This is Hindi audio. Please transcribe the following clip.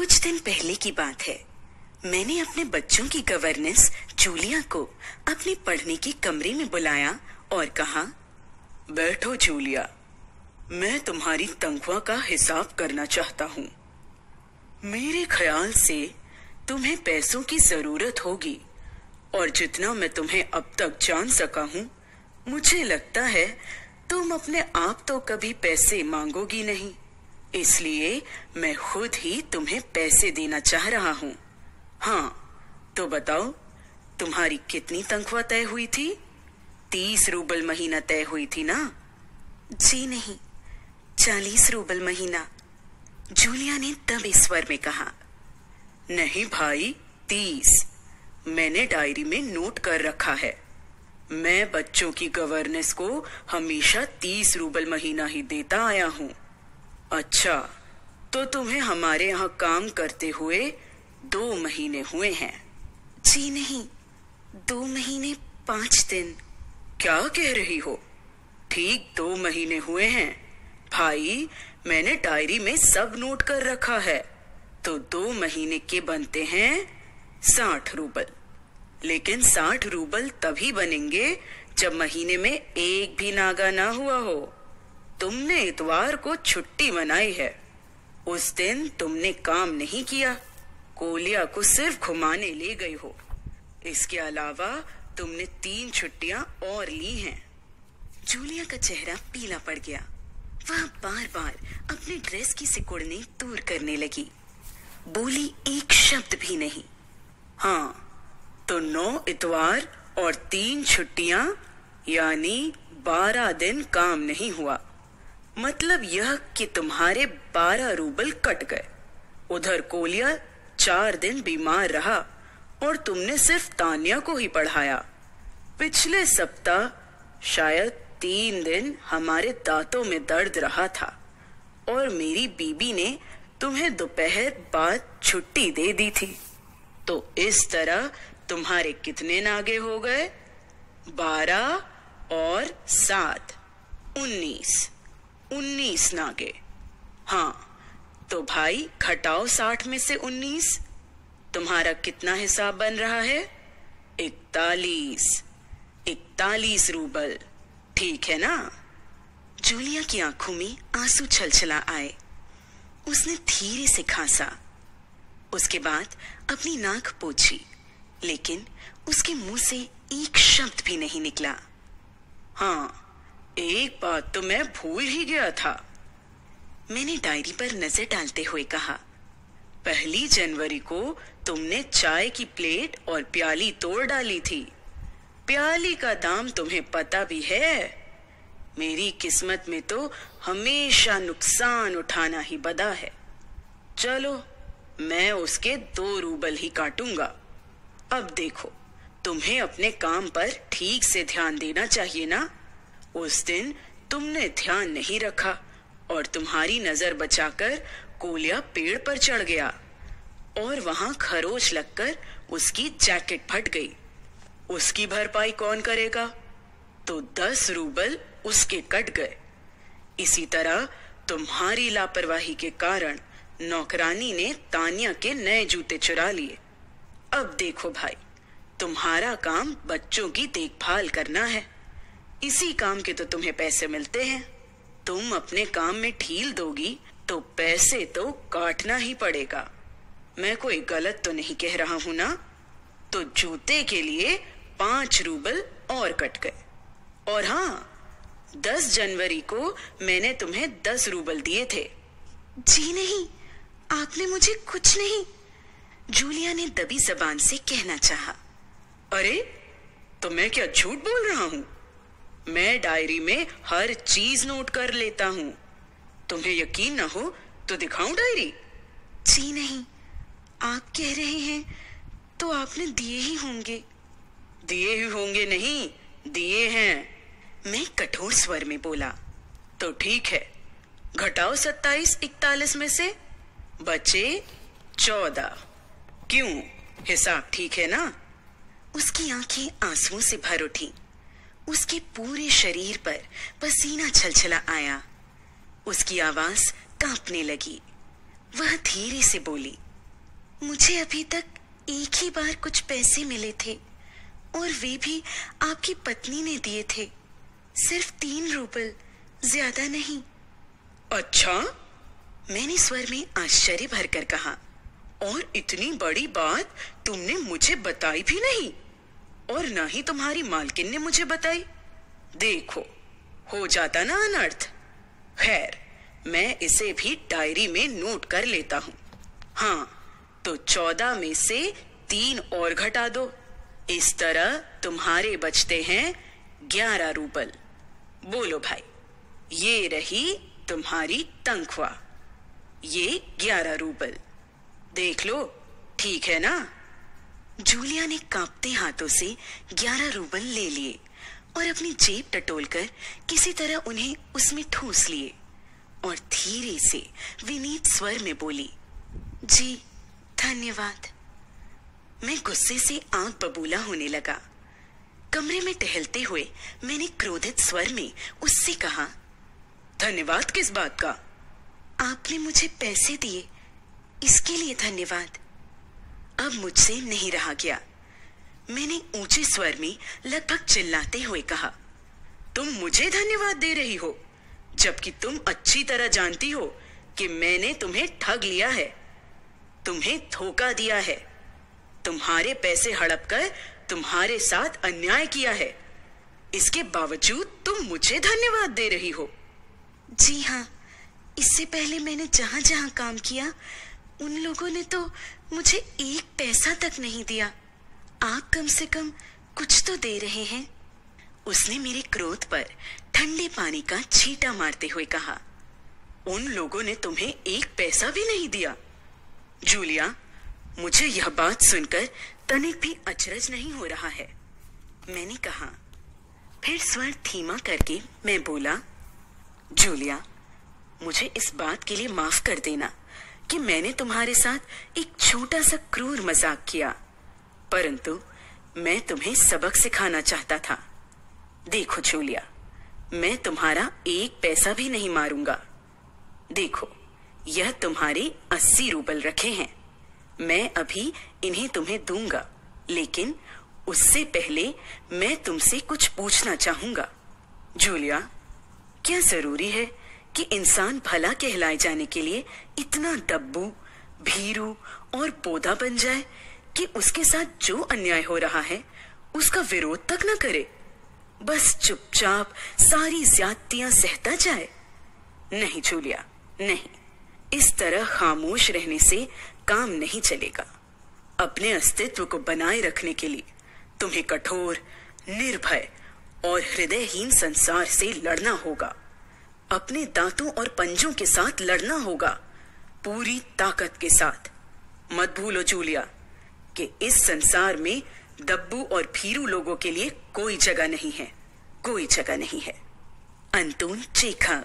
कुछ दिन पहले की बात है। मैंने अपने बच्चों की गवर्नेंस जूलिया को अपने पढ़ने के कमरे में बुलाया और कहा, बैठो जूलिया, मैं तुम्हारी तनख्वाह का हिसाब करना चाहता हूँ। मेरे ख्याल से तुम्हें पैसों की जरूरत होगी और जितना मैं तुम्हें अब तक जान सका हूँ, मुझे लगता है तुम अपने आप तो कभी पैसे मांगोगी नहीं, इसलिए मैं खुद ही तुम्हें पैसे देना चाह रहा हूँ। हाँ, तो बताओ तुम्हारी कितनी तनख्वाह तय हुई थी? 30 रूबल महीना तय हुई थी ना? जी नहीं, 40 रूबल महीना, जूलिया ने तब इस स्वर में कहा। नहीं भाई, 30। मैंने डायरी में नोट कर रखा है। मैं बच्चों की गवर्नेंस को हमेशा 30 रूबल महीना ही देता आया हूँ। अच्छा, तो तुम्हें हमारे यहाँ काम करते हुए 2 महीने हुए हैं? जी नहीं, 2 महीने 5 दिन। क्या कह रही हो? ठीक 2 महीने हुए हैं भाई, मैंने डायरी में सब नोट कर रखा है। तो 2 महीने के बनते हैं 60 रूबल। लेकिन 60 रूबल तभी बनेंगे जब महीने में एक भी नागा ना हुआ हो। तुमने इतवार को छुट्टी मनाई है, उस दिन तुमने काम नहीं किया, कोलिया को सिर्फ घुमाने ले गई हो। इसके अलावा तुमने 3 छुट्टियां और ली हैं। जूलिया का चेहरा पीला पड़ गया। वह बार बार अपनी ड्रेस की सिकुड़ने दूर करने लगी। बोली एक शब्द भी नहीं। हाँ, तो 9 इतवार और 3 छुट्टियां, यानी 12 दिन काम नहीं हुआ। मतलब यह कि तुम्हारे 12 रूबल कट गए। उधर कोलिया 4 दिन बीमार रहा और तुमने सिर्फ तानिया को ही पढ़ाया। पिछले सप्ताह शायद 3 दिन हमारे दांतों में दर्द रहा था और मेरी बीबी ने तुम्हें दोपहर बाद छुट्टी दे दी थी। तो इस तरह तुम्हारे कितने नागे हो गए? 12 और 7, 19 नागे। हाँ, तो भाई घटाओ 60 में से 19, तुम्हारा कितना हिसाब बन रहा है? 41 रूबल, ठीक है ना? जूलिया की आंखों में आंसू छलछला आए। उसने धीरे से खांसा, उसके बाद अपनी नाक पोंछी, लेकिन उसके मुंह से एक शब्द भी नहीं निकला। हाँ, एक बात तो मैं भूल ही गया था। मैंने डायरी पर नजर डालते हुए कहा, 1 जनवरी को तुमने चाय की प्लेट और प्याली तोड़ डाली थी। प्याली का दाम तुम्हें पता भी है। मेरी किस्मत में तो हमेशा नुकसान उठाना ही बदा है। चलो, मैं उसके 2 रूबल ही काटूंगा। अब देखो, तुम्हें अपने काम पर ठीक से ध्यान देना चाहिए ना? उस दिन तुमने ध्यान नहीं रखा और तुम्हारी नजर बचाकर कोलिया पेड़ पर चढ़ गया और वहां खरोच लगकर उसकी जैकेट फट गई। उसकी भरपाई कौन करेगा? तो 10 रूबल उसके कट गए। इसी तरह तुम्हारी लापरवाही के कारण नौकरानी ने तानिया के नए जूते चुरा लिए। अब देखो भाई, तुम्हारा काम बच्चों की देखभाल करना है। इसी काम के तो तुम्हें पैसे मिलते हैं। तुम अपने काम में ढील दोगी तो पैसे तो काटना ही पड़ेगा। मैं कोई गलत तो नहीं कह रहा हूं ना? तो जूते के लिए 5 रूबल और कट गए। और हाँ, 10 जनवरी को मैंने तुम्हें 10 रूबल दिए थे। जी नहीं, आपने मुझे कुछ नहीं, जूलिया ने दबी जबान से कहना चाहा। अरे, तो मैं क्या झूठ बोल रहा हूँ? मैं डायरी में हर चीज नोट कर लेता हूँ। तुम्हें यकीन ना हो तो दिखाऊं डायरी? जी नहीं, आप कह रहे हैं तो आपने दिए ही होंगे। दिए ही होंगे नहीं, दिए हैं। मैं कठोर स्वर में बोला। तो ठीक है, घटाओ 27 41 में से, बचे 14। क्यों, हिसाब ठीक है ना? उसकी आंखें आंसुओं से भर उठी। उसके पूरे शरीर पर पसीना छलछला आया। उसकी आवाज कांपने लगी। वह धीरे से बोली, मुझे अभी तक एक ही बार कुछ पैसे मिले थे और वे भी आपकी पत्नी ने दिए थे, सिर्फ 3 रूबल, ज्यादा नहीं। अच्छा? मैंने स्वर में आश्चर्य भरकर कहा। और इतनी बड़ी बात तुमने मुझे बताई भी नहीं, और ना ही तुम्हारी मालकिन ने मुझे बताई। देखो, हो जाता ना अनर्थ। खैर, मैं इसे भी डायरी में नोट कर लेता हूँ। हाँ, तो 14 में से 3 और घटा दो। इस तरह तुम्हारे बचते हैं 11 रूबल। बोलो भाई, ये रही तुम्हारी तनख्वाह, ये 11 रूबल। देख लो, ठीक है ना? जूलिया ने कांपते हाथों से 11 रूबल ले लिए और अपनी जेब टटोलकर किसी तरह उन्हें उसमें ठूस लिए और धीरे से विनीत स्वर में बोली, जी धन्यवाद। मैं गुस्से से आंख बबूला होने लगा। कमरे में टहलते हुए मैंने क्रोधित स्वर में उससे कहा, धन्यवाद किस बात का? आपने मुझे पैसे दिए, इसके लिए धन्यवाद। अब मुझसे नहीं रहा गया। मैंने ऊंचे स्वर में लगभग चिल्लाते हुए कहा, तुम मुझे धन्यवाद दे रही हो, जबकि तुम अच्छी तरह जानती हो कि मैंने तुम्हें ठग लिया है, तुम्हें धोखा दिया है, तुम्हारे पैसे हड़प कर तुम्हारे साथ अन्याय किया है। इसके बावजूद तुम मुझे धन्यवाद दे रही हो। जी हाँ, इससे पहले मैंने जहाँ जहाँ काम किया उन लोगों ने तो मुझे 1 पैसा तक नहीं दिया। आप कम से कम कुछ तो दे रहे हैं। उसने मेरे क्रोध पर ठंडे पानी का छींटा मारते हुए कहा, उन लोगों ने तुम्हें 1 पैसा भी नहीं दिया? जूलिया, मुझे यह बात सुनकर तनिक भी अचरज नहीं हो रहा है। मैंने कहा। फिर स्वर धीमा करके मैं बोला, जूलिया, मुझे इस बात के लिए माफ कर देना कि मैंने तुम्हारे साथ एक छोटा सा क्रूर मजाक किया, परंतु मैं तुम्हें सबक सिखाना चाहता था। देखो जूलिया, मैं तुम्हारा 1 पैसा भी नहीं मारूंगा। देखो, यह तुम्हारे 80 रूबल रखे हैं। मैं अभी इन्हें तुम्हें दूंगा, लेकिन उससे पहले मैं तुमसे कुछ पूछना चाहूंगा। जूलिया, क्या जरूरी है कि इंसान भला कहलाए जाने के लिए इतना डब्बू, भीरू और पोधा बन जाए कि उसके साथ जो अन्याय हो रहा है उसका विरोध तक न करे, बस चुपचाप सारी ज्यादतियां सहता जाए? नहीं जूलिया, नहीं। इस तरह खामोश रहने से काम नहीं चलेगा। अपने अस्तित्व को बनाए रखने के लिए तुम्हें कठोर, निर्भय और हृदयहीन संसार से लड़ना होगा। अपने दांतों और पंजों के साथ लड़ना होगा, पूरी ताकत के साथ। मत भूलो जूलिया कि इस संसार में दब्बू और भीरू लोगों के लिए कोई जगह नहीं है, कोई जगह नहीं है। Anton Chekhov.